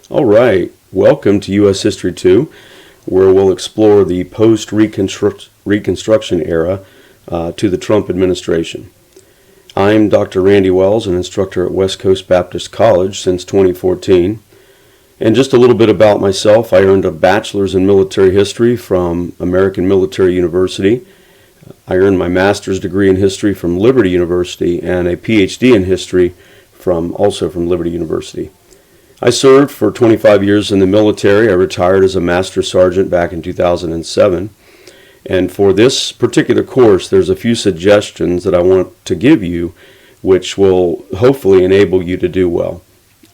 All right, welcome to U.S. History 2, where we'll explore the post-Reconstruction era to the Trump administration. I'm Dr. Randy Wells, an instructor at West Coast Baptist College since 2014. And just a little bit about myself, I earned a bachelor's in military history from American Military University. I earned my master's degree in history from Liberty University and a PhD in history also from Liberty University. I served for 25 years in the military. I retired as a master sergeant back in 2007. And for this particular course, there's a few suggestions that I want to give you, which will hopefully enable you to do well.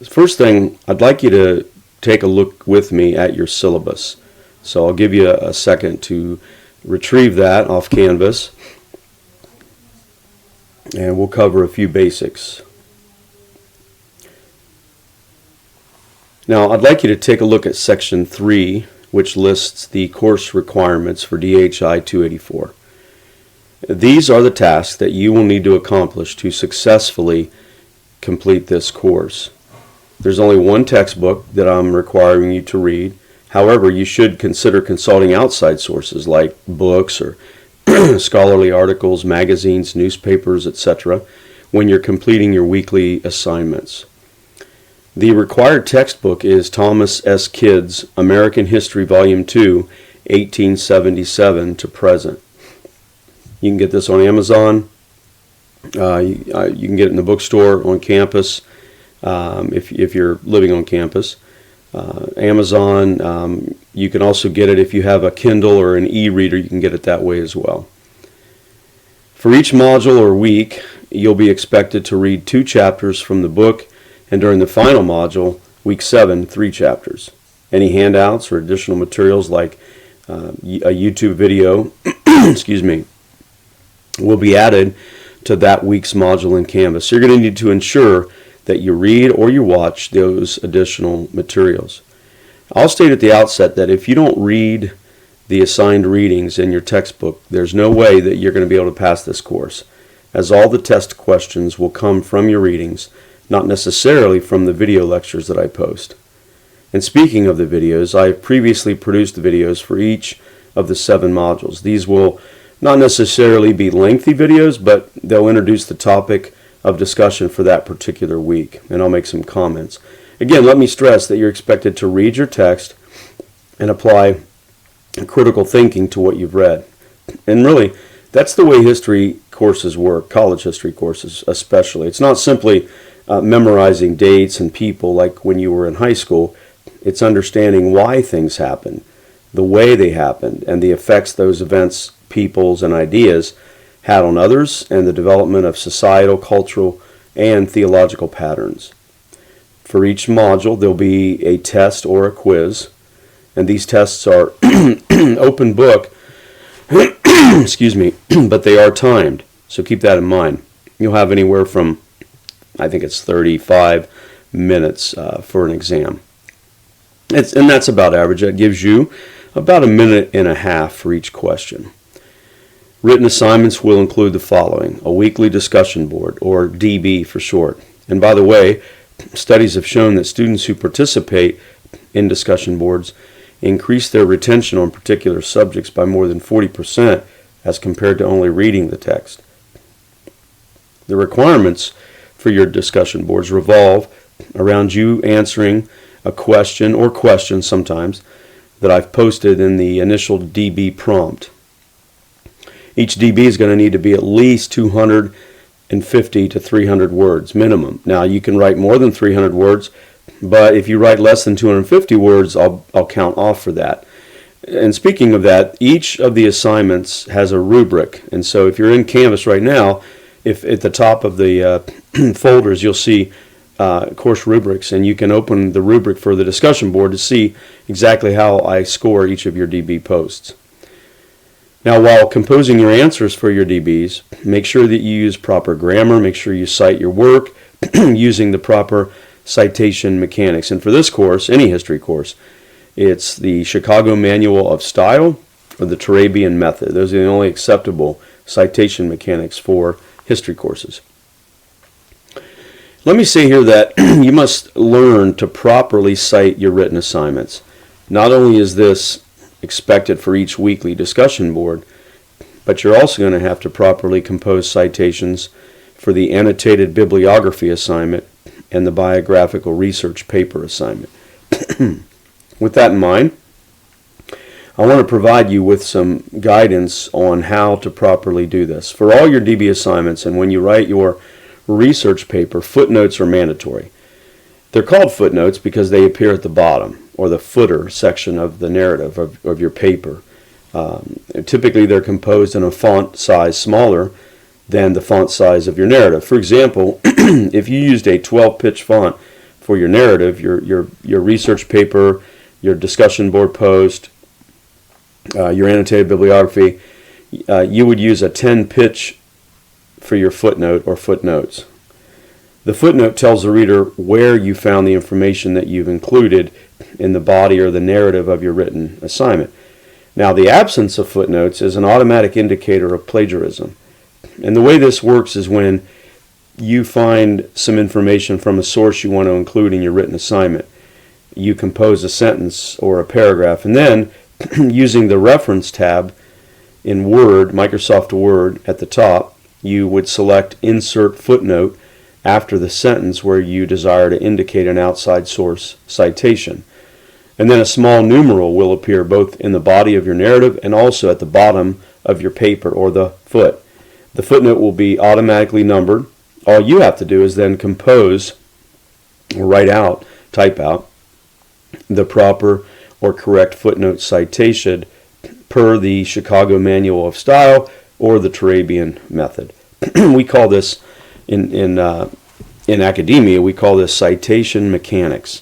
First thing, I'd like you to take a look with me at your syllabus. So I'll give you a second to retrieve that off Canvas, and we'll cover a few basics. Now, I'd like you to take a look at Section 3, which lists the course requirements for DHI 284. These are the tasks that you will need to accomplish to successfully complete this course. There's only one textbook that I'm requiring you to read. However, you should consider consulting outside sources like books or scholarly articles, magazines, newspapers, etc. when you're completing your weekly assignments. The required textbook is Thomas S. Kidd's American History Volume 2, 1877 to present. You can get this on Amazon. You can get it in the bookstore on campus if you're living on campus. Amazon, you can also get it if you have a Kindle or an e-reader. You can get it that way as well. For each module or week, you'll be expected to read 2 chapters from the book, and during the final module, week 7, 3 chapters. Any handouts or additional materials like a YouTube video will be added to that week's module in Canvas. So you're going to need to ensure that you read or you watch those additional materials. I'll state at the outset that if you don't read the assigned readings in your textbook, there's no way that you're going to be able to pass this course, as all the test questions will come from your readings, not necessarily from the video lectures that I post. And speaking of the videos, I've previously produced the videos for each of the 7 modules. These will not necessarily be lengthy videos, but they'll introduce the topic of discussion for that particular week, and I'll make some comments. Again, let me stress that you're expected to read your text and apply critical thinking to what you've read. And really, that's the way history courses work, college history courses especially. It's not simply memorizing dates and people like when you were in high school. It's understanding why things happen, the way they happened, and the effects those events, peoples, and ideas had on others, and the development of societal, cultural, and theological patterns. For each module, there'll be a test or a quiz, and these tests are open book, but they are timed, so keep that in mind. You'll have anywhere from, I think it's 35 minutes for an exam. And that's about average. That gives you about a minute and a half for each question. Written assignments will include the following: a weekly discussion board, or DB for short. And by the way, studies have shown that students who participate in discussion boards increase their retention on particular subjects by more than 40% as compared to only reading the text. The requirements for your discussion boards revolve around you answering a question or questions sometimes that I've posted in the initial DB prompt. Each DB is going to need to be at least 250 to 300 words minimum. Now, you can write more than 300 words, but if you write less than 250 words, I'll count off for that. And speaking of that, each of the assignments has a rubric. And so if you're in Canvas right now, if at the top of the folders, you'll see course rubrics, and you can open the rubric for the discussion board to see exactly how I score each of your DB posts. Now, while composing your answers for your DBs, make sure that you use proper grammar, make sure you cite your work using the proper citation mechanics. And for this course, any history course, it's the Chicago Manual of Style or the Turabian Method. Those are the only acceptable citation mechanics for history courses. Let me say here that you must learn to properly cite your written assignments. Not only is this expected for each weekly discussion board, but you're also going to have to properly compose citations for the annotated bibliography assignment and the biographical research paper assignment. With that in mind, I want to provide you with some guidance on how to properly do this. For all your DB assignments, and when you write your research paper, footnotes are mandatory. They're called footnotes because they appear at the bottom, or the footer section of the narrative of your paper. Typically they're composed in a font size smaller than the font size of your narrative. For example, if you used a 12-pitch font for your narrative, your research paper, your discussion board post, your annotated bibliography, you would use a 10-pitch for your footnote or footnotes. The footnote tells the reader where you found the information that you've included in the body or the narrative of your written assignment. Now, the absence of footnotes is an automatic indicator of plagiarism. And the way this works is when you find some information from a source you want to include in your written assignment, you compose a sentence or a paragraph, and then using the reference tab in Word, Microsoft Word, at the top, you would select Insert Footnote after the sentence where you desire to indicate an outside source citation. And then a small numeral will appear both in the body of your narrative and also at the bottom of your paper or the foot. The footnote will be automatically numbered. All you have to do is then compose or type out the proper or correct footnote citation per the Chicago Manual of Style or the Turabian method. We call this in academia, we call this citation mechanics.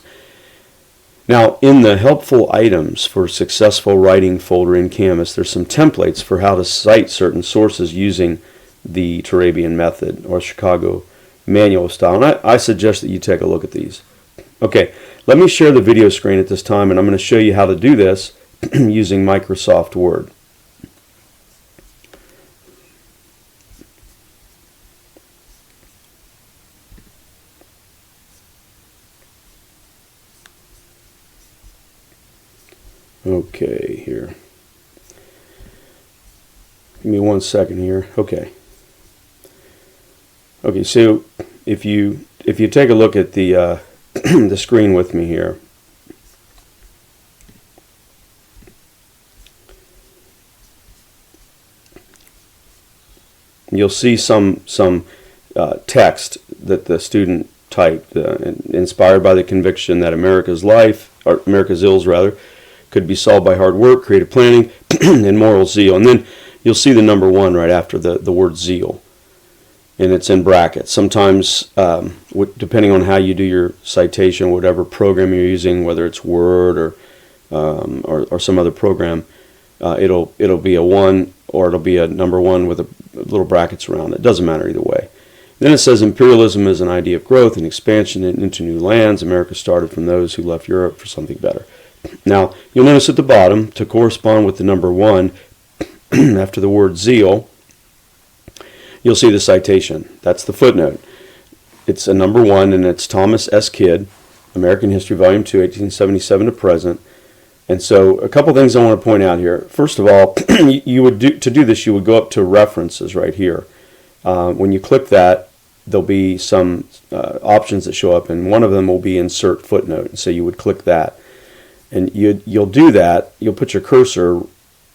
Now, in the helpful items for successful writing folder in Canvas, there's some templates for how to cite certain sources using the Turabian method or Chicago Manual of Style. And I suggest that you take a look at these. Okay, let me share the video screen at this time, and I'm going to show you how to do this using Microsoft Word. Okay, here. Give me 1 second here. Okay. Okay, so if you take a look at the the screen with me here, you'll see some text that the student typed, inspired by the conviction that America's ills rather, could be solved by hard work, creative planning, and moral zeal. And then you'll see the number 1 right after the word zeal, and it's in brackets. Sometimes, depending on how you do your citation, whatever program you're using, whether it's Word or some other program, it'll be a 1 or it'll be a number 1 with a little brackets around it. It doesn't matter either way. Then it says imperialism is an idea of growth and expansion into new lands. America started from those who left Europe for something better. Now, you'll notice at the bottom, to correspond with the number 1, after the word zeal, you'll see the citation. That's the footnote. It's a number 1, and it's Thomas S. Kidd, American History, Volume 2, 1877 to present. And so, a couple things I want to point out here. First of all, to do this, you would go up to References right here. When you click that, there'll be some options that show up, and one of them will be Insert Footnote. And so you would click that. And you'll do that, you'll put your cursor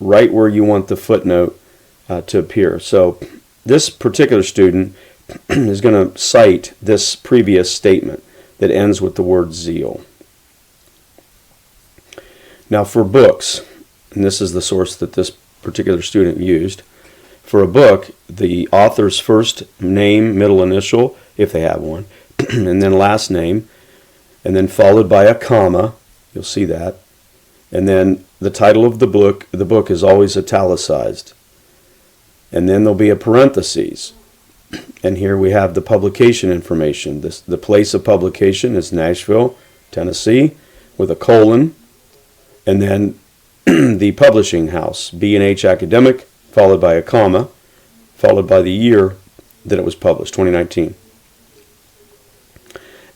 right where you want the footnote to appear. So this particular student is going to cite this previous statement that ends with the word zeal. Now for books, and this is the source that this particular student used, for a book, the author's first name, middle initial, if they have one, and then last name, and then followed by a comma. You'll see that. And then the title of the book is always italicized. And then there'll be a parentheses. And here we have the publication information. The place of publication is Nashville, Tennessee, with a colon. And then the publishing house, B&H Academic, followed by a comma, followed by the year that it was published, 2019.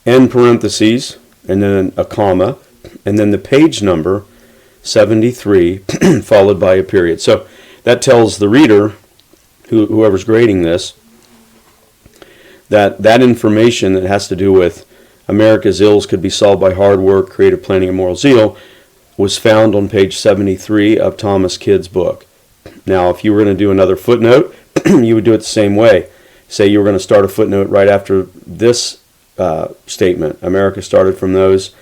end parentheses, and then a comma, and then the page number 73 followed by a period. So that tells the reader, whoever's grading this, that information that has to do with America's ills could be solved by hard work, creative planning, and moral zeal was found on page 73 of Thomas Kidd's book. Now, if you were going to do another footnote, you would do it the same way. Say you were going to start a footnote right after this statement. America started from those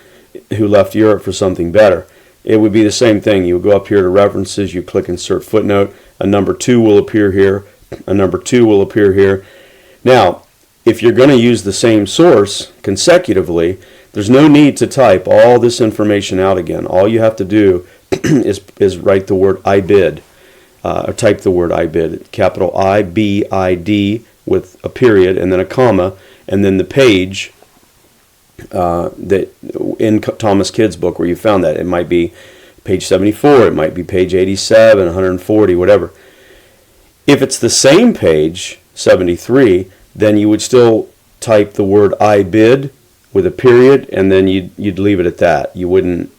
who left Europe for something better. It would be the same thing. You would go up here to references, you click insert footnote, a number 2 will appear here, a number 2 will appear here. Now, if you're going to use the same source consecutively, there's no need to type all this information out again. All you have to do is write the word I bid, or type the word I bid, capital I-B-I-D with a period and then a comma, and then the page that in Thomas Kidd's book where you found that. It might be page 74, it might be page 87, 140, whatever. If it's the same page, 73, then you would still type the word I bid with a period, and then you'd leave it at that. You wouldn't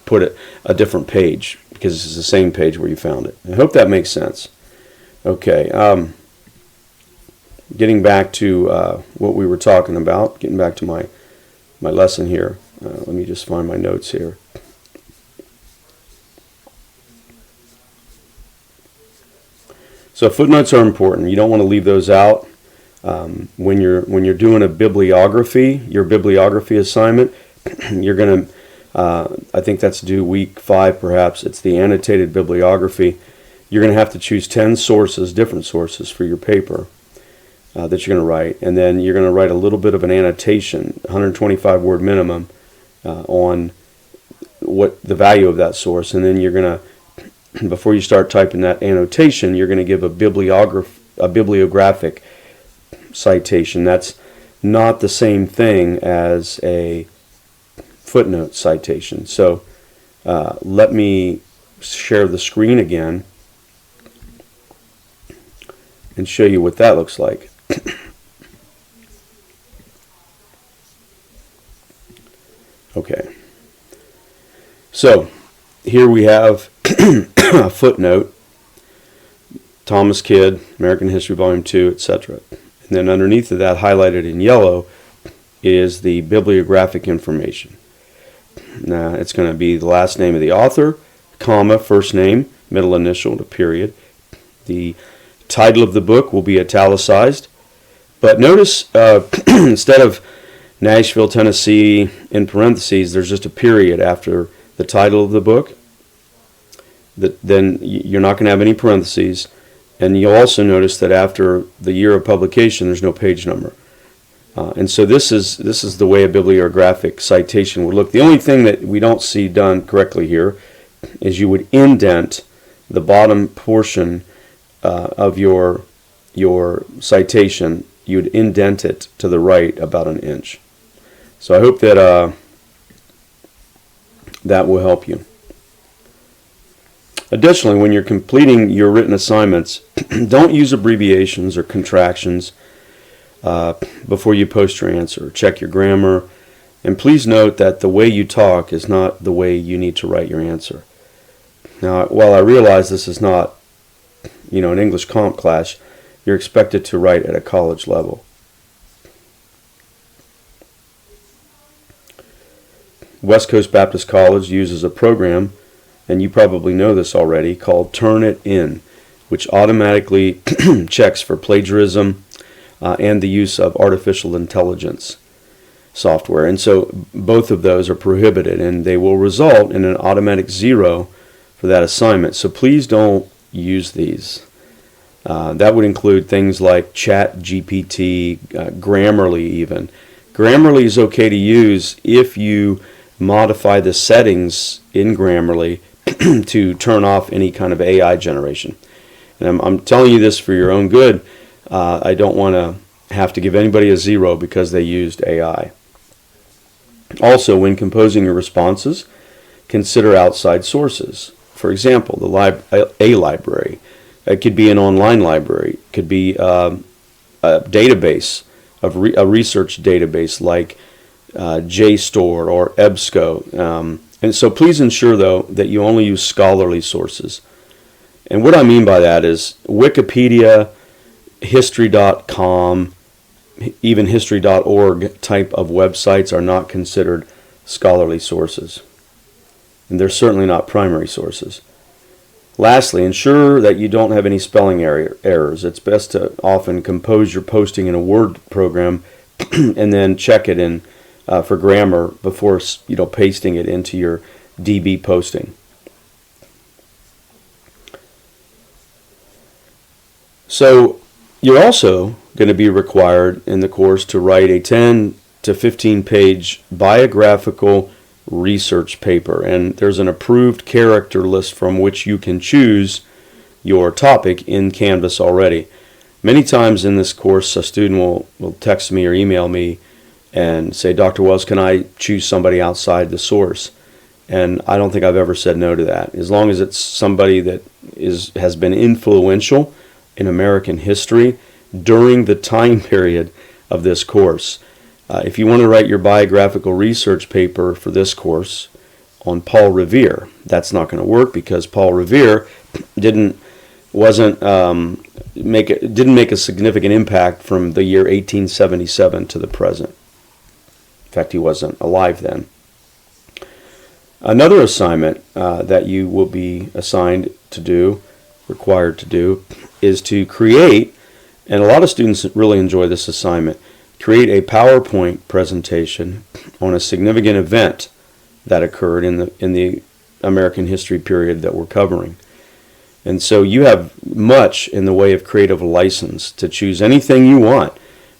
put a different page, because it's the same page where you found it. I hope that makes sense. Okay, getting back to what we were talking about, getting back to my lesson here. Let me just find my notes here. So footnotes are important. You don't want to leave those out. When you're doing a bibliography, your bibliography assignment, you're going to, I think that's due week 5 perhaps, it's the annotated bibliography. You're going to have to choose 10 sources, different sources for your paper that you're going to write. And then you're going to write a little bit of an annotation, 125 word minimum, on what the value of that source. And then you're going to, before you start typing that annotation, you're going to give a bibliographic citation. That's not the same thing as a footnote citation. So let me share the screen again and show you what that looks like. Okay. So here we have a footnote, Thomas Kidd, American History Volume 2, etc. And then underneath of that, highlighted in yellow, is the bibliographic information. Now, it's going to be the last name of the author, comma, first name, middle initial, and a period. The title of the book will be italicized. But notice, instead of Nashville, Tennessee, in parentheses, there's just a period after the title of the book. Then you're not going to have any parentheses. And you'll also notice that after the year of publication, there's no page number. And so this is the way a bibliographic citation would look. The only thing that we don't see done correctly here is you would indent the bottom portion of your citation. You would indent it to the right about an inch. So I hope that that will help you. Additionally, when you're completing your written assignments, don't use abbreviations or contractions before you post your answer. Check your grammar, and please note that the way you talk is not the way you need to write your answer. Now, while I realize this is not, an English comp class, you're expected to write at a college level. West Coast Baptist College uses a program, and you probably know this already, called Turnitin, which automatically checks for plagiarism and the use of artificial intelligence software. And so both of those are prohibited, and they will result in an automatic 0 for that assignment. So please don't use these. That would include things like ChatGPT, Grammarly even. Grammarly is okay to use if you modify the settings in Grammarly to turn off any kind of AI generation. And I'm telling you this for your own good. I don't want to have to give anybody a 0 because they used AI. Also, when composing your responses, consider outside sources. For example, a library. It could be an online library. It could be a database, a research database like JSTOR or EBSCO. And so please ensure, though, that you only use scholarly sources. And what I mean by that is Wikipedia, History.com, even History.org type of websites are not considered scholarly sources. And they're certainly not primary sources. Lastly, ensure that you don't have any spelling errors. It's best to often compose your posting in a Word program and then check it in for grammar before pasting it into your DB posting. So you're also going to be required in the course to write a 10 to 15 page biographical research paper, and there's an approved character list from which you can choose your topic in Canvas already. Many times in this course, a student will text me or email me and say, Dr. Wells, can I choose somebody outside the source? And I don't think I've ever said no to that. As long as it's somebody that has been influential in American history during the time period of this course. If you want to write your biographical research paper for this course on Paul Revere, that's not going to work because Paul Revere didn't make a significant impact from the year 1877 to the present. In fact, he wasn't alive then. Another assignment that you will be required to do, is to create, and a lot of students really enjoy this assignment, create a PowerPoint presentation on a significant event that occurred in the American history period that we're covering. And so you have much in the way of creative license to choose anything you want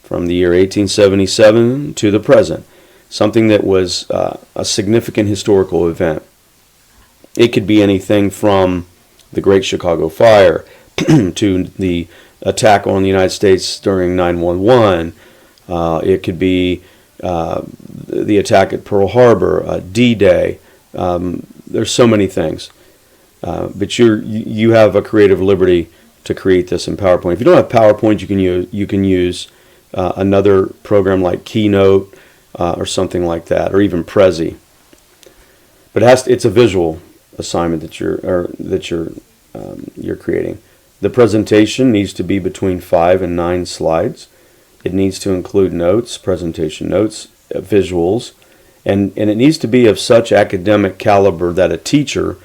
from the year 1877 to the present, something that was a significant historical event. It could be anything from the Great Chicago Fire to the attack on the United States during 9/11. It could be the attack at Pearl Harbor, D-Day. There's so many things. But you have a creative liberty to create this in PowerPoint. If you don't have PowerPoint, you can use another program like Keynote or something like that, or even Prezi. But it's a visual assignment that you're creating. The presentation needs to be between 5 and 9 slides. It needs to include notes, presentation notes, visuals, and it needs to be of such academic caliber that a teacher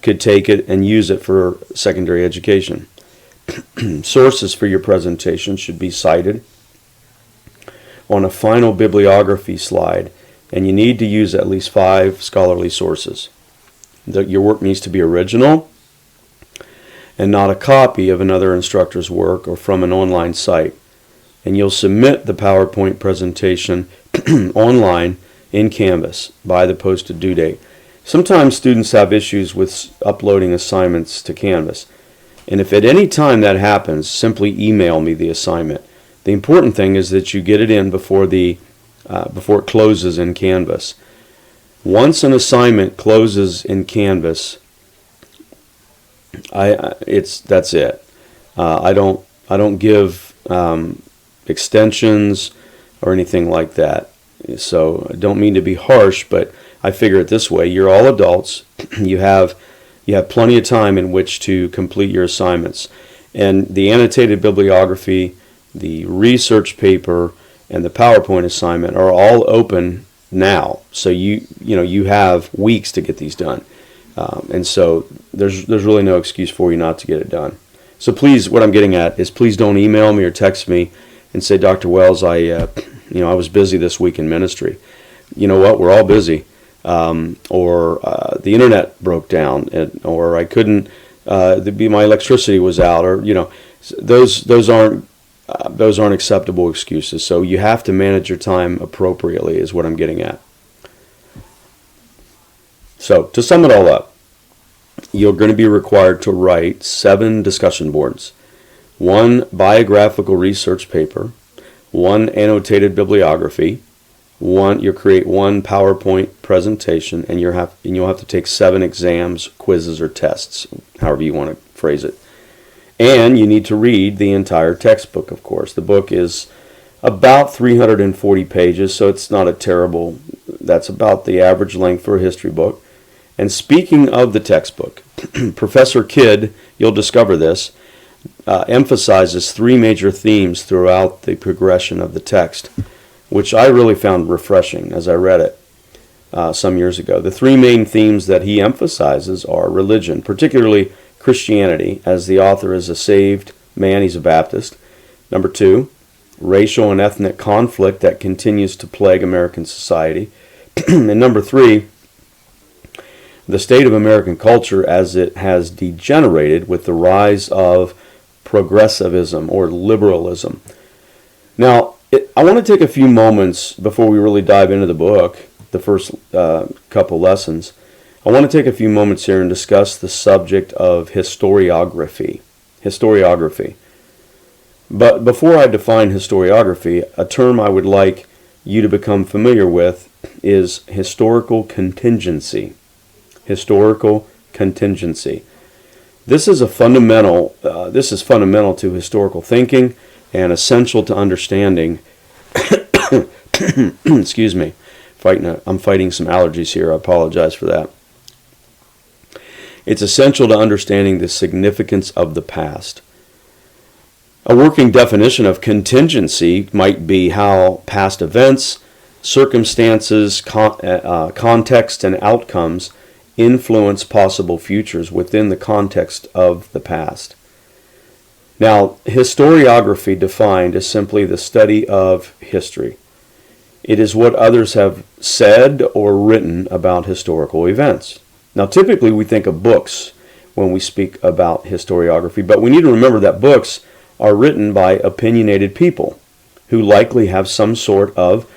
could take it and use it for secondary education. Sources for your presentation should be cited on a final bibliography slide, and you need to use at least 5 scholarly sources. Your work needs to be original and not a copy of another instructor's work or from an online site. And you'll submit the PowerPoint presentation online in Canvas by the posted due date. Sometimes students have issues with uploading assignments to Canvas. And if at any time that happens, simply email me the assignment. The important thing is that you get it in before it closes in Canvas. Once an assignment closes in Canvas, that's it. I don't give extensions or anything like that. So I don't mean to be harsh, but I figure it this way: you're all adults. You have plenty of time in which to complete your assignments, and the annotated bibliography, the research paper, and the PowerPoint assignment are all open now. So you have weeks to get these done, and so there's really no excuse for you not to get it done. So please, what I'm getting at is, please don't email me or text me and say, Dr. Wells, I was busy this week in ministry. You know what? We're all busy. Or the internet broke down, or I couldn't. My electricity was out, or those aren't acceptable excuses. So you have to manage your time appropriately, is what I'm getting at. So to sum it all up, you're going to be required to write 7 discussion boards, 1 biographical research paper, 1 annotated bibliography, you'll create 1 PowerPoint presentation, and you'll have to take 7 exams, quizzes, or tests, however you want to phrase it. And you need to read the entire textbook, of course. The book is about 340 pages, so it's not a terrible, that's about the average length for a history book. And speaking of the textbook, Professor Kidd, you'll discover this, emphasizes three major themes throughout the progression of the text, which I really found refreshing as I read it some years ago. The three main themes that he emphasizes are religion, particularly Christianity, as the author is a saved man, he's a Baptist. Number two, racial and ethnic conflict that continues to plague American society. And number three, the state of American culture as it has degenerated with the rise of progressivism or liberalism. Now, I want to take a few moments before we really dive into the book, the first couple lessons. I want to take a few moments here and discuss the subject of historiography. Historiography. But before I define historiography, a term I would like you to become familiar with is historical contingency. Historical contingency. This is fundamental to historical thinking and essential to understanding. Excuse me, I'm fighting some allergies here. I apologize for that. It's essential to understanding the significance of the past. A working definition of contingency might be how past events, circumstances, context, and outcomes influence possible futures within the context of the past. Now, historiography defined is simply the study of history. It is what others have said or written about historical events. Now, typically we think of books when we speak about historiography, but we need to remember that books are written by opinionated people who likely have some sort of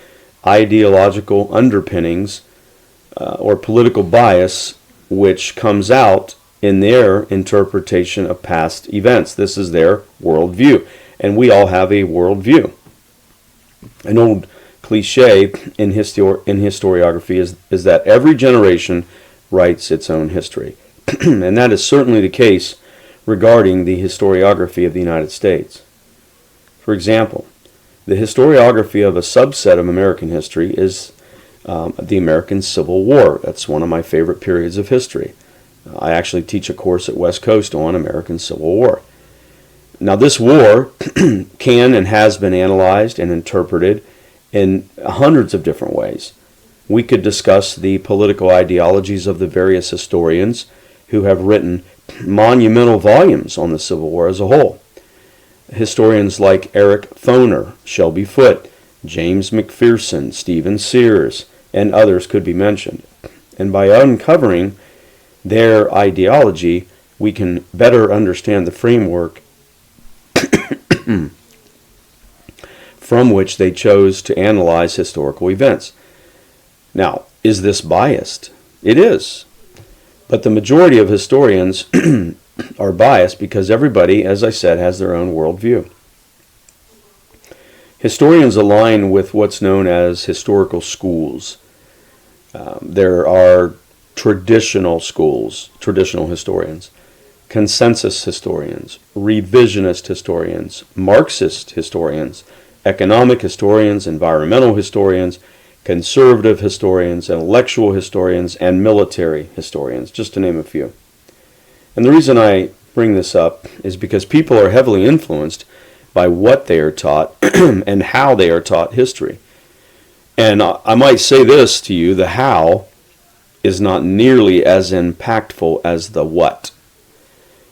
ideological underpinnings or political bias which comes out in their interpretation of past events. This is their worldview, and we all have a worldview. An old cliche in historiography is that every generation writes its own history, and that is certainly the case regarding the historiography of the United States. For example, the historiography of a subset of American history is the American Civil War. That's one of my favorite periods of history. I actually teach a course at West Coast on American Civil War. Now, this war can and has been analyzed and interpreted in hundreds of different ways. We could discuss the political ideologies of the various historians who have written monumental volumes on the Civil War as a whole. Historians like Eric Foner, Shelby Foote, James McPherson, Stephen Sears, and others could be mentioned. And by uncovering their ideology, we can better understand the framework from which they chose to analyze historical events. Now, is this biased? It is. But the majority of historians are biased because everybody, as I said, has their own worldview. Historians align with what's known as historical schools. There are traditional schools, traditional historians, consensus historians, revisionist historians, Marxist historians, economic historians, environmental historians, conservative historians, intellectual historians, and military historians, just to name a few. And the reason I bring this up is because people are heavily influenced by what they are taught and how they are taught history. And I might say this to you, the how is not nearly as impactful as the what.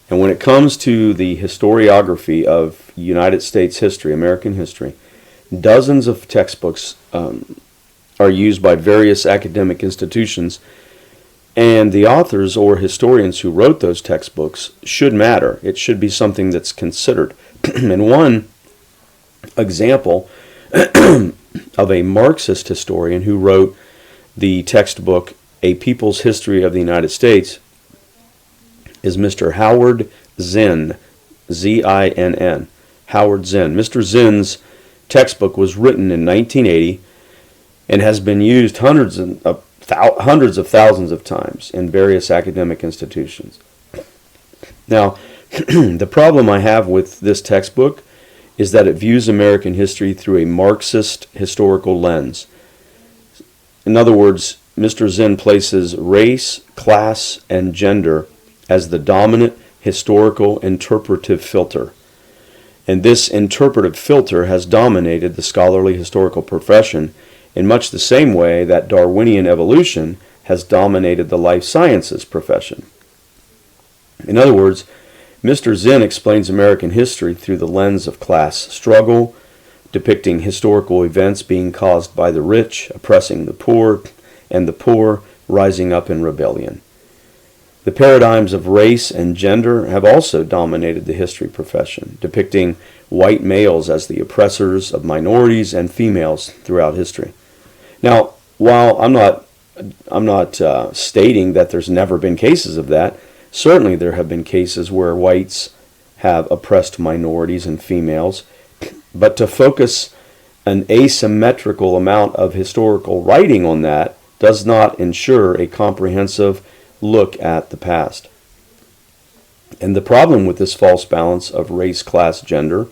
And when it comes to the historiography of United States history, American history, dozens of textbooks are used by various academic institutions, and the authors or historians who wrote those textbooks should matter. It should be something that's considered. And one example of a Marxist historian who wrote the textbook A People's History of the United States is Mr. Howard Zinn, Z-I-N-N, Howard Zinn. Mr. Zinn's textbook was written in 1980 and has been used hundreds of thousands of times in various academic institutions. Now, the problem I have with this textbook is that it views American history through a Marxist historical lens. In other words, Mr. Zinn places race, class, and gender as the dominant historical interpretive filter. And this interpretive filter has dominated the scholarly historical profession in much the same way that Darwinian evolution has dominated the life sciences profession. In other words, Mr. Zinn explains American history through the lens of class struggle, depicting historical events being caused by the rich oppressing the poor, and the poor rising up in rebellion. The paradigms of race and gender have also dominated the history profession, depicting white males as the oppressors of minorities and females throughout history. Now, while I'm not stating that there's never been cases of that, certainly there have been cases where whites have oppressed minorities and females, but to focus an asymmetrical amount of historical writing on that does not ensure a comprehensive look at the past. And the problem with this false balance of race, class, gender,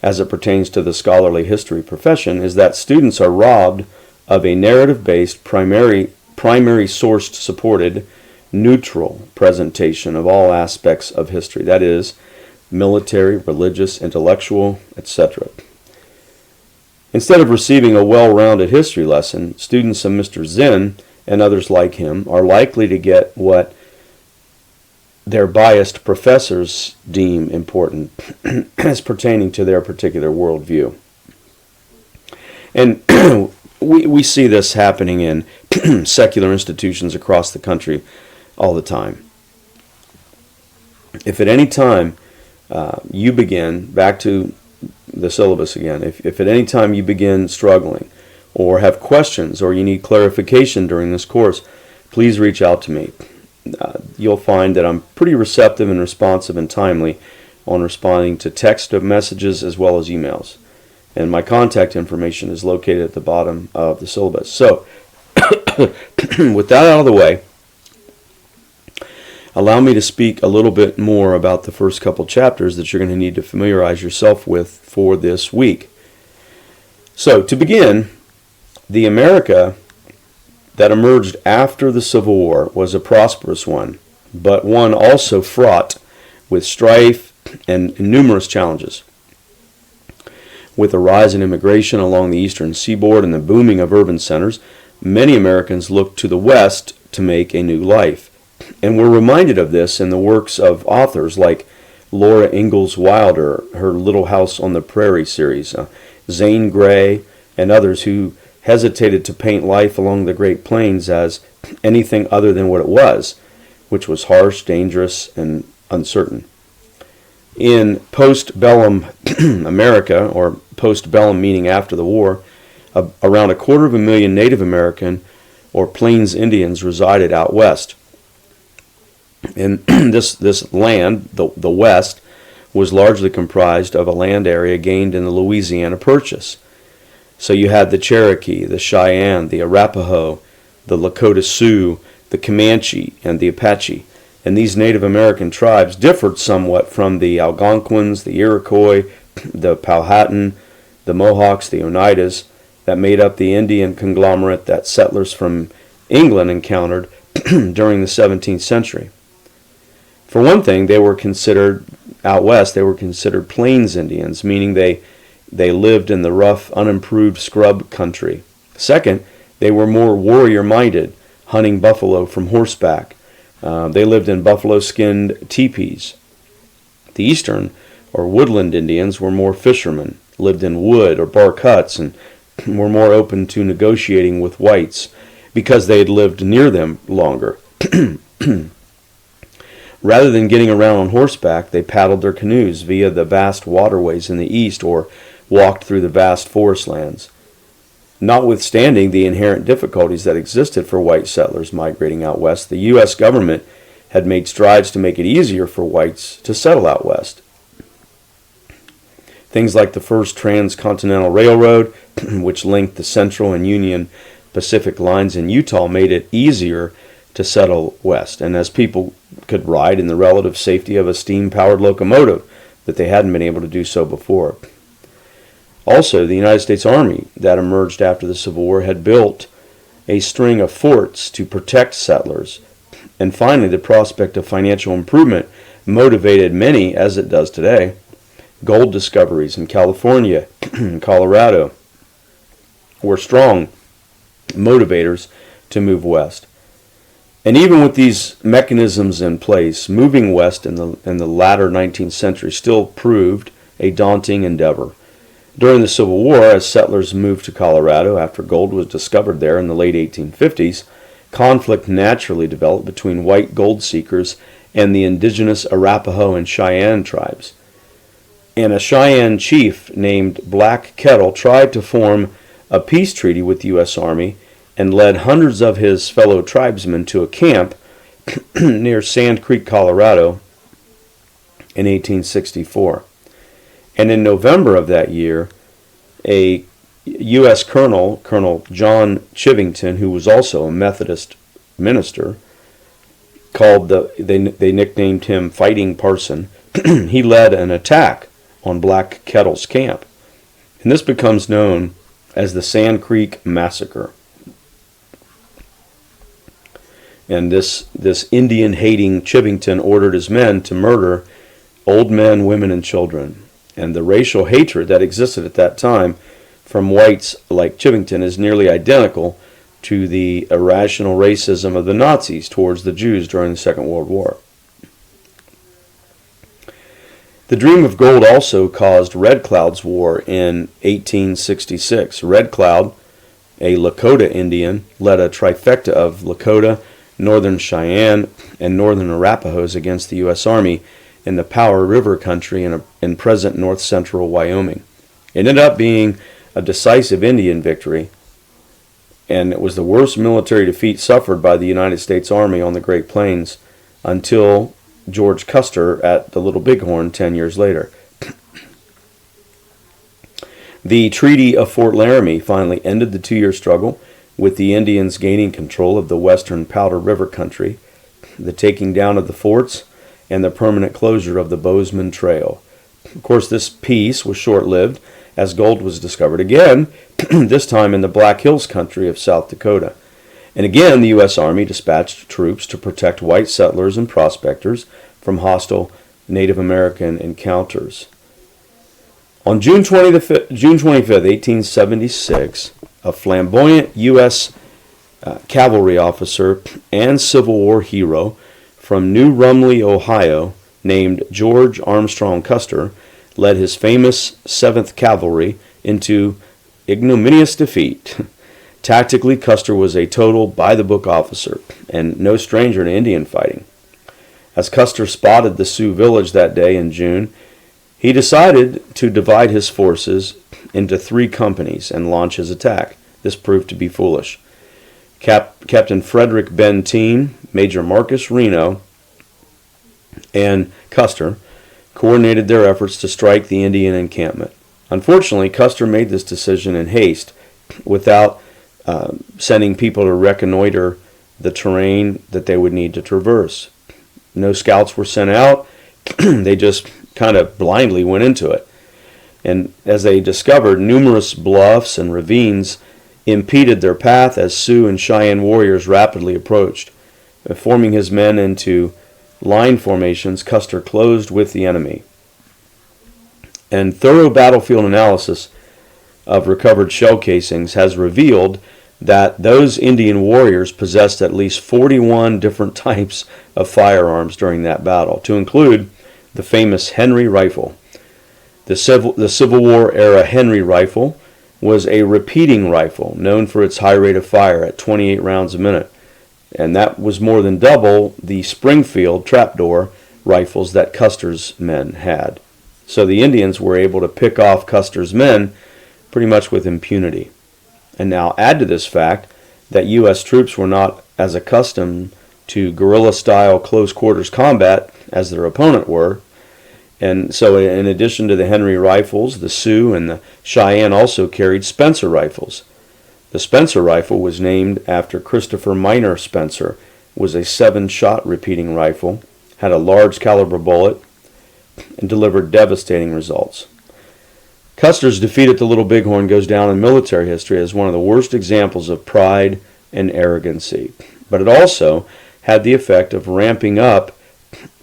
as it pertains to the scholarly history profession, is that students are robbed of a narrative-based, primary sourced supported, neutral presentation of all aspects of history, that is, military, religious, intellectual, etc. Instead of receiving a well-rounded history lesson, students of Mr. Zinn and others like him are likely to get what their biased professors deem important as pertaining to their particular worldview. And we see this happening in secular institutions across the country all the time. If at any time you begin, back to the syllabus again, if at any time you begin struggling or have questions or you need clarification during this course, please reach out to me. You'll find that I'm pretty receptive and responsive and timely on responding to text messages as well as emails. And my contact information is located at the bottom of the syllabus. So, with that out of the way, allow me to speak a little bit more about the first couple chapters that you're going to need to familiarize yourself with for this week. So, to begin, the America that emerged after the Civil War was a prosperous one, but one also fraught with strife and numerous challenges. With a rise in immigration along the eastern seaboard and the booming of urban centers, many Americans looked to the West to make a new life. And we're reminded of this in the works of authors like Laura Ingalls Wilder, her Little House on the Prairie series, Zane Grey, and others who hesitated to paint life along the Great Plains as anything other than what it was, which was harsh, dangerous, and uncertain. In postbellum America, or postbellum meaning after the war, around 250,000 Native American or Plains Indians resided out west. And this land, the West, was largely comprised of a land area gained in the Louisiana Purchase. So you had the Cherokee, the Cheyenne, the Arapaho, the Lakota Sioux, the Comanche, and the Apache. And these Native American tribes differed somewhat from the Algonquins, the Iroquois, the Powhatan, the Mohawks, the Oneidas, that made up the Indian conglomerate that settlers from England encountered during the 17th century. For one thing, they were considered, out west, they were considered Plains Indians, meaning they lived in the rough, unimproved scrub country. Second, they were more warrior-minded, hunting buffalo from horseback. They lived in buffalo-skinned teepees. The eastern, or woodland Indians, were more fishermen, lived in wood or bark huts, and were more open to negotiating with whites because they had lived near them longer. Rather than getting around on horseback, they paddled their canoes via the vast waterways in the east or walked through the vast forest lands. Notwithstanding the inherent difficulties that existed for white settlers migrating out west, the U.S. government had made strides to make it easier for whites to settle out west. Things like the first transcontinental railroad, which linked the Central and Union Pacific lines in Utah, made it easier to settle west, and as people could ride in the relative safety of a steam-powered locomotive that they hadn't been able to do so before. Also, the United States Army that emerged after the Civil War had built a string of forts to protect settlers. And finally, the prospect of financial improvement motivated many, as it does today. Gold discoveries in California and Colorado were strong motivators to move west. And even with these mechanisms in place, moving west in the latter 19th century still proved a daunting endeavor. During the Civil War, as settlers moved to Colorado after gold was discovered there in the late 1850s, conflict naturally developed between white gold seekers and the indigenous Arapaho and Cheyenne tribes. And a Cheyenne chief named Black Kettle tried to form a peace treaty with the U.S. Army and led hundreds of his fellow tribesmen to a camp near Sand Creek, Colorado in 1864. And in November of that year, a U.S. Colonel, Colonel John Chivington, who was also a Methodist minister, they nicknamed him Fighting Parson, he led an attack on Black Kettle's camp. And this becomes known as the Sand Creek Massacre. And this Indian-hating Chivington ordered his men to murder old men, women, and children. And the racial hatred that existed at that time from whites like Chivington is nearly identical to the irrational racism of the Nazis towards the Jews during the Second World War. The dream of gold also caused Red Cloud's War in 1866. Red Cloud, a Lakota Indian, led a trifecta of Lakota, Northern Cheyenne, and Northern Arapahoes against the U.S. Army in the Powder River country in present north-central Wyoming. It ended up being a decisive Indian victory, and it was the worst military defeat suffered by the United States Army on the Great Plains until George Custer at the Little Bighorn 10 years later. The Treaty of Fort Laramie finally ended the 2-year struggle, with the Indians gaining control of the western Powder River country, the taking down of the forts, and the permanent closure of the Bozeman Trail. Of course, this peace was short-lived as gold was discovered again, this time in the Black Hills country of South Dakota. And again, the U.S. Army dispatched troops to protect white settlers and prospectors from hostile Native American encounters. On June 25, 1876, a flamboyant U.S. cavalry officer and Civil War hero from New Rumley, Ohio, named George Armstrong Custer, led his famous 7th Cavalry into ignominious defeat. Tactically, Custer was a total by-the-book officer and no stranger to Indian fighting. As Custer spotted the Sioux village that day in June, he decided to divide his forces into 3 companies and launch his attack. This proved to be foolish. Captain Frederick Benteen, Major Marcus Reno, and Custer coordinated their efforts to strike the Indian encampment. Unfortunately, Custer made this decision in haste without sending people to reconnoiter the terrain that they would need to traverse. No scouts were sent out. They just kind of blindly went into it. And as they discovered, numerous bluffs and ravines impeded their path as Sioux and Cheyenne warriors rapidly approached. Forming his men into line formations, Custer closed with the enemy. And thorough battlefield analysis of recovered shell casings has revealed that those Indian warriors possessed at least 41 different types of firearms during that battle, to include the famous Henry rifle. The Civil War era Henry rifle was a repeating rifle known for its high rate of fire at 28 rounds a minute, and that was more than double the Springfield trapdoor rifles that Custer's men had. So the Indians were able to pick off Custer's men pretty much with impunity. And now add to this fact that U.S. troops were not as accustomed to guerrilla-style close-quarters combat as their opponent were. And so in addition to the Henry rifles, the Sioux and the Cheyenne also carried Spencer rifles. The Spencer rifle was named after Christopher Minor Spencer, was a 7-shot repeating rifle, had a large caliber bullet, and delivered devastating results. Custer's defeat at the Little Bighorn goes down in military history as one of the worst examples of pride and arrogancy. But it also had the effect of ramping up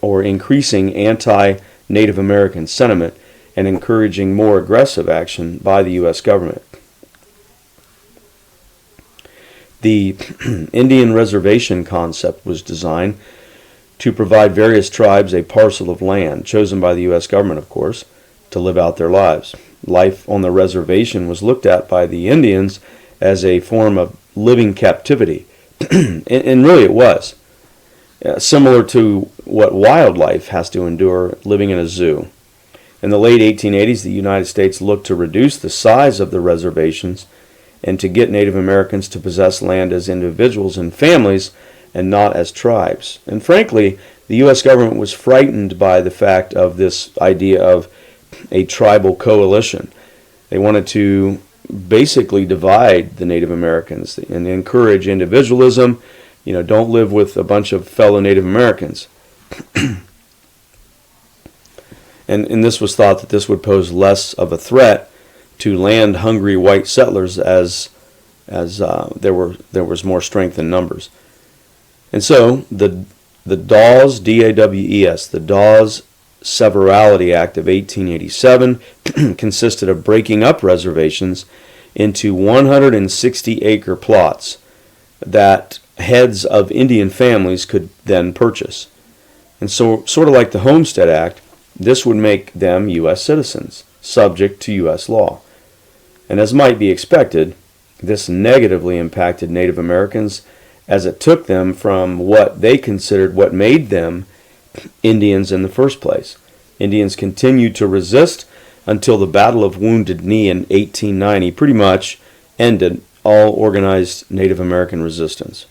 or increasing anti-Native American sentiment and encouraging more aggressive action by the U.S. government. The Indian reservation concept was designed to provide various tribes a parcel of land, chosen by the U.S. government, of course, to live out their lives. Life on the reservation was looked at by the Indians as a form of living captivity, and really it was. Similar to what wildlife has to endure living in a zoo. In the late 1880s, the United States looked to reduce the size of the reservations and to get Native Americans to possess land as individuals and families and not as tribes. And frankly, the U.S. government was frightened by the fact of this idea of a tribal coalition. They wanted to basically divide the Native Americans and encourage individualism. Don't live with a bunch of fellow Native Americans. and this was thought that this would pose less of a threat to land-hungry white settlers as there was more strength in numbers. And so the Dawes, D-A-W-E-S, the Dawes Severalty Act of 1887 consisted of breaking up reservations into 160-acre plots that heads of Indian families could then purchase. And so, sort of like the Homestead Act, this would make them U.S. citizens, subject to U.S. law. And as might be expected, this negatively impacted Native Americans as it took them from what they considered what made them Indians in the first place. Indians continued to resist until the Battle of Wounded Knee in 1890 pretty much ended all organized Native American resistance.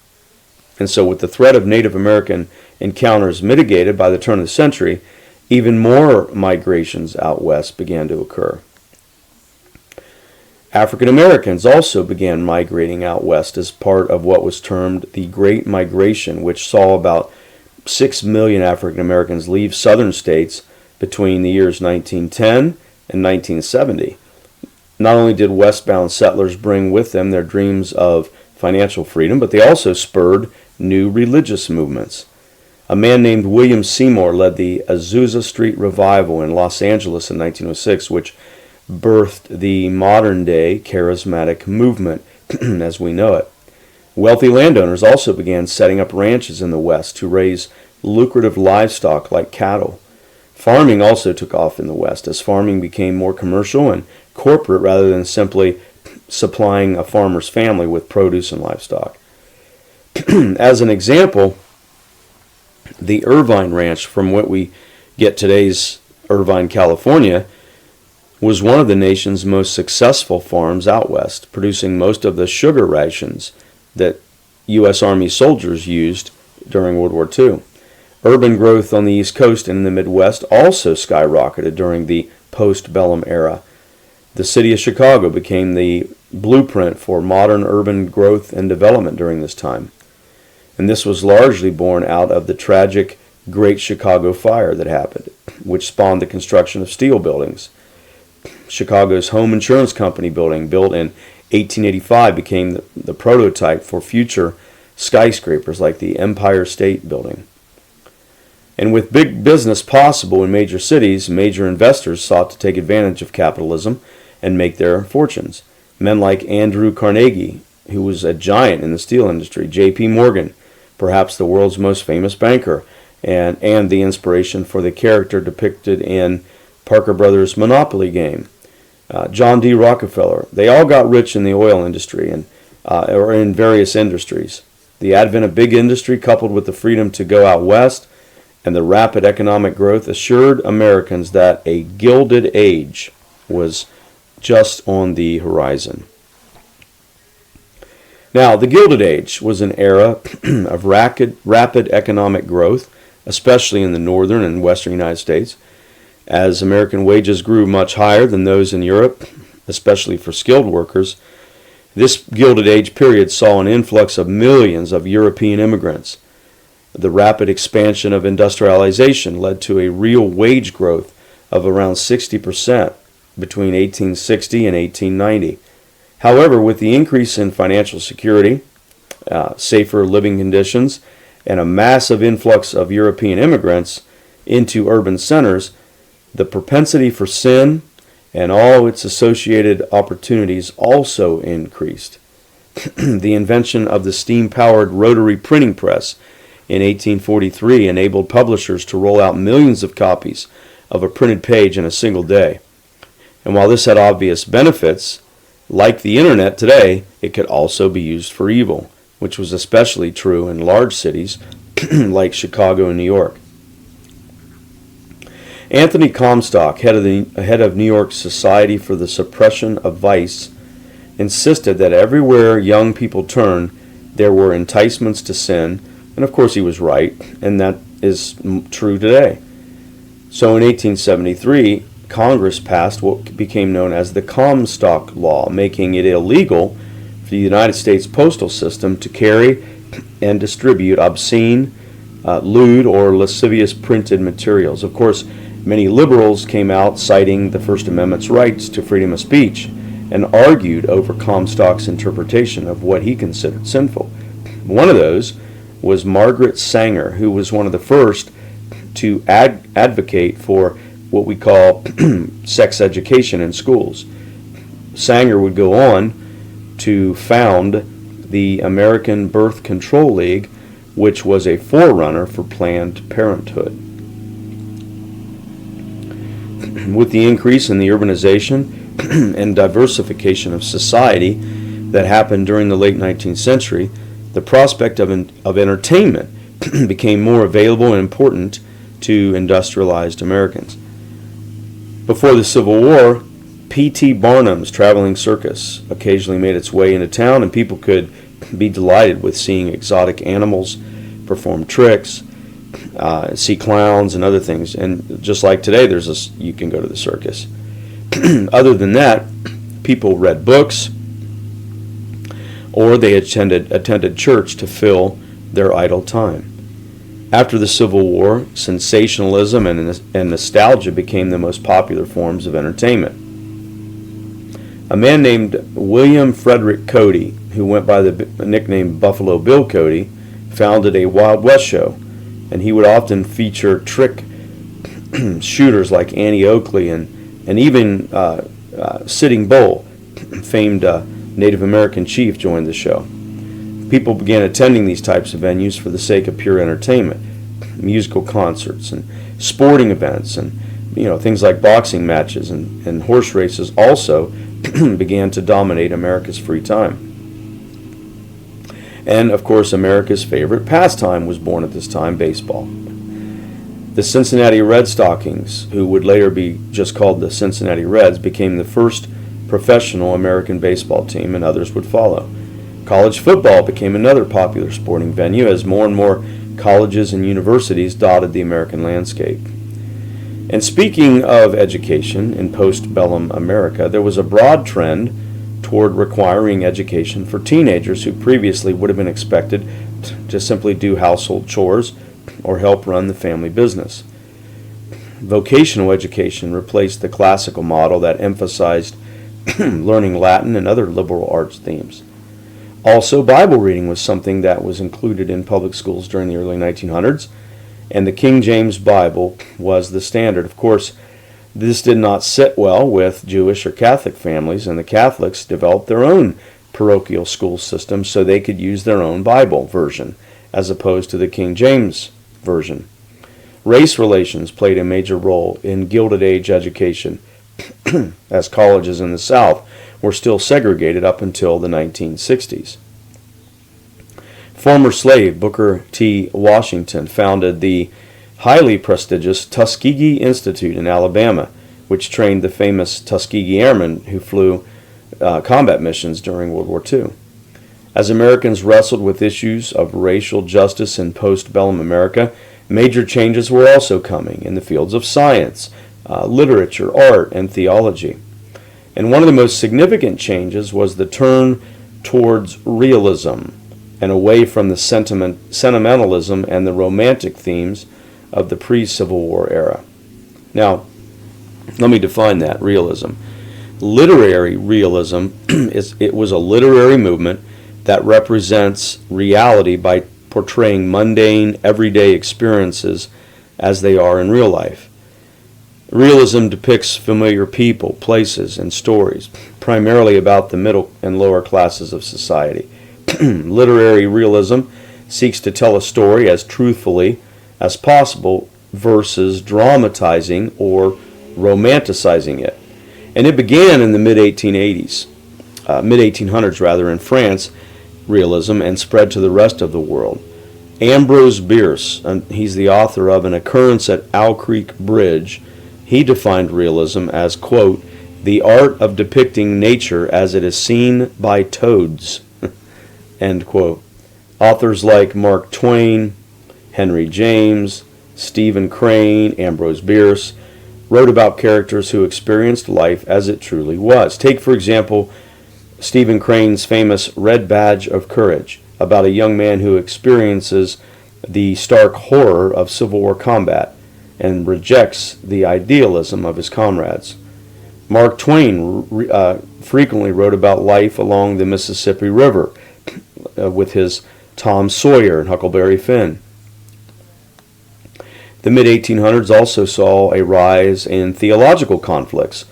And so with the threat of Native American encounters mitigated by the turn of the century, even more migrations out west began to occur. African Americans also began migrating out west as part of what was termed the Great Migration, which saw about 6 million African Americans leave southern states between the years 1910 and 1970. Not only did westbound settlers bring with them their dreams of financial freedom, but they also spurred new religious movements. A man named William Seymour led the Azusa Street Revival in Los Angeles in 1906, which birthed the modern-day charismatic movement as we know it. Wealthy landowners also began setting up ranches in the West to raise lucrative livestock like cattle. Farming also took off in the West as farming became more commercial and corporate rather than simply supplying a farmer's family with produce and livestock. As an example, the Irvine Ranch, from what we get today's Irvine, California, was one of the nation's most successful farms out west, producing most of the sugar rations that U.S. Army soldiers used during World War II. Urban growth on the East Coast and in the Midwest also skyrocketed during the post-bellum era. The city of Chicago became the blueprint for modern urban growth and development during this time. And this was largely born out of the tragic Great Chicago Fire that happened, which spawned the construction of steel buildings. Chicago's Home Insurance Company building, built in 1885, became the prototype for future skyscrapers like the Empire State Building. And with big business possible in major cities, major investors sought to take advantage of capitalism and make their fortunes. Men like Andrew Carnegie, who was a giant in the steel industry, J.P. Morgan, perhaps the world's most famous banker, and the inspiration for the character depicted in Parker Brothers' Monopoly game. John D. Rockefeller, they all got rich in the oil industry or in various industries. The advent of big industry coupled with the freedom to go out west and the rapid economic growth assured Americans that a Gilded Age was just on the horizon. Now, the Gilded Age was an era of rapid economic growth, especially in the northern and western United States, as American wages grew much higher than those in Europe, especially for skilled workers. This Gilded Age period saw an influx of millions of European immigrants. The rapid expansion of industrialization led to a real wage growth of around 60%, between 1860 and 1890. However, with the increase in financial security, safer living conditions, and a massive influx of European immigrants into urban centers, the propensity for sin and all its associated opportunities also increased. The invention of the steam-powered rotary printing press in 1843 enabled publishers to roll out millions of copies of a printed page in a single day. And while this had obvious benefits, like the internet today, it could also be used for evil, which was especially true in large cities like Chicago and New York. Anthony Comstock, head of New York Society for the Suppression of Vice, insisted that everywhere young people turned, there were enticements to sin, and of course he was right, and that is true today. So in 1873, Congress passed what became known as the Comstock Law, making it illegal for the United States postal system to carry and distribute obscene, lewd, or lascivious printed materials. Of course, many liberals came out citing the First Amendment's rights to freedom of speech and argued over Comstock's interpretation of what he considered sinful. One of those was Margaret Sanger, who was one of the first to advocate for what we call sex education in schools. Sanger would go on to found the American Birth Control League, which was a forerunner for Planned Parenthood. With the increase in the urbanization and diversification of society that happened during the late 19th century, the prospect of entertainment became more available and important to industrialized Americans. Before the Civil War, P.T. Barnum's traveling circus occasionally made its way into town, and people could be delighted with seeing exotic animals perform tricks, see clowns and other things. And just like today, you can go to the circus. Other than that, people read books, or they attended church to fill their idle time. After the Civil War, sensationalism and nostalgia became the most popular forms of entertainment. A man named William Frederick Cody, who went by the nickname Buffalo Bill Cody, founded a Wild West show, and he would often feature trick shooters like Annie Oakley and even Sitting Bull, famed Native American chief, joined the show. People began attending these types of venues for the sake of pure entertainment, musical concerts and sporting events, and things like boxing matches and horse races also began to dominate America's free time. And of course, America's favorite pastime was born at this time: baseball. The Cincinnati Red Stockings, who would later be just called the Cincinnati Reds, became the first professional American baseball team, and others would follow. College football became another popular sporting venue as more and more colleges and universities dotted the American landscape. And speaking of education in postbellum America, there was a broad trend toward requiring education for teenagers who previously would have been expected to simply do household chores or help run the family business. Vocational education replaced the classical model that emphasized learning Latin and other liberal arts themes. Also, Bible reading was something that was included in public schools during the early 1900s, and the King James Bible was the standard. Of course, this did not sit well with Jewish or Catholic families, and the Catholics developed their own parochial school system so they could use their own Bible version, as opposed to the King James Version. Race relations played a major role in Gilded Age education, as colleges in the South were still segregated up until the 1960s. Former slave Booker T. Washington founded the highly prestigious Tuskegee Institute in Alabama, which trained the famous Tuskegee Airmen who flew combat missions during World War II. As Americans wrestled with issues of racial justice in postbellum America, major changes were also coming in the fields of science, literature, art, and theology. And one of the most significant changes was the turn towards realism and away from the sentimentalism and the romantic themes of the pre-Civil War era. Now, Let me define that, realism. Literary realism it was a literary movement that represents reality by portraying mundane, everyday experiences as they are in real life. Realism depicts familiar people, places, and stories, primarily about the middle and lower classes of society. Literary realism seeks to tell a story as truthfully as possible versus dramatizing or romanticizing it. And it began in the mid-1800s rather, in France, realism, and spread to the rest of the world. Ambrose Bierce, he's the author of An Occurrence at Owl Creek Bridge. He defined realism as, quote, the art of depicting nature as it is seen by toads, end quote. Authors like Mark Twain, Henry James, Stephen Crane, Ambrose Bierce wrote about characters who experienced life as it truly was. Take, for example, Stephen Crane's famous Red Badge of Courage, about a young man who experiences the stark horror of Civil War combat and rejects the idealism of his comrades. Mark Twain frequently wrote about life along the Mississippi River with his Tom Sawyer and Huckleberry Finn. The mid-1800s also saw a rise in theological conflicts,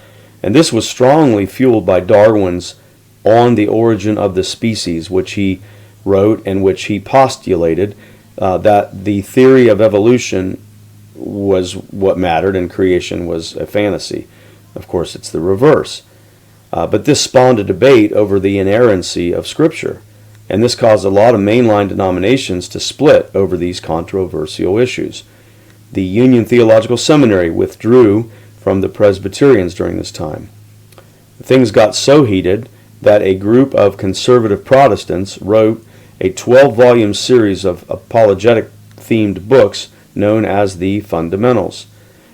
and this was strongly fueled by Darwin's On the Origin of the Species, which he wrote and which he postulated that the theory of evolution was what mattered and creation was a fantasy. Of course, it's the reverse. But this spawned a debate over the inerrancy of Scripture, and this caused a lot of mainline denominations to split over these controversial issues. The Union Theological Seminary withdrew from the Presbyterians during this time. Things got so heated that a group of conservative Protestants wrote a 12-volume series of apologetic-themed books known as the Fundamentals.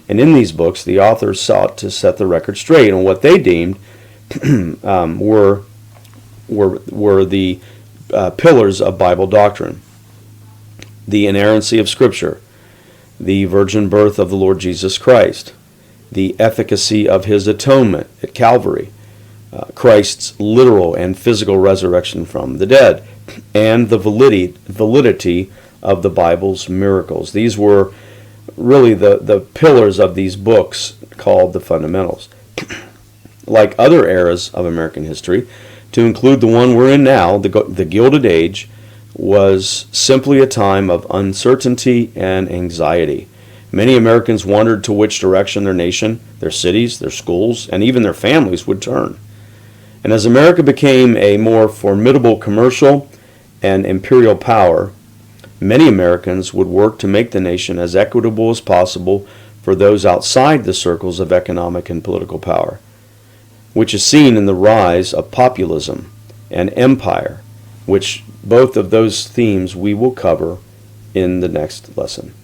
And in these books, the authors sought to set the record straight on what they deemed were the pillars of Bible doctrine: the inerrancy of Scripture, the virgin birth of the Lord Jesus Christ, the efficacy of His atonement at Calvary, Christ's literal and physical resurrection from the dead, and the validity of the Bible's miracles. These were really the pillars of these books called the Fundamentals. Like other eras of American history, to include the one we're in now, the Gilded Age, was simply a time of uncertainty and anxiety. Many Americans wondered to which direction their nation, their cities, their schools, and even their families would turn. And as America became a more formidable commercial and imperial power, many Americans would work to make the nation as equitable as possible for those outside the circles of economic and political power, which is seen in the rise of populism and empire, which both of those themes we will cover in the next lesson.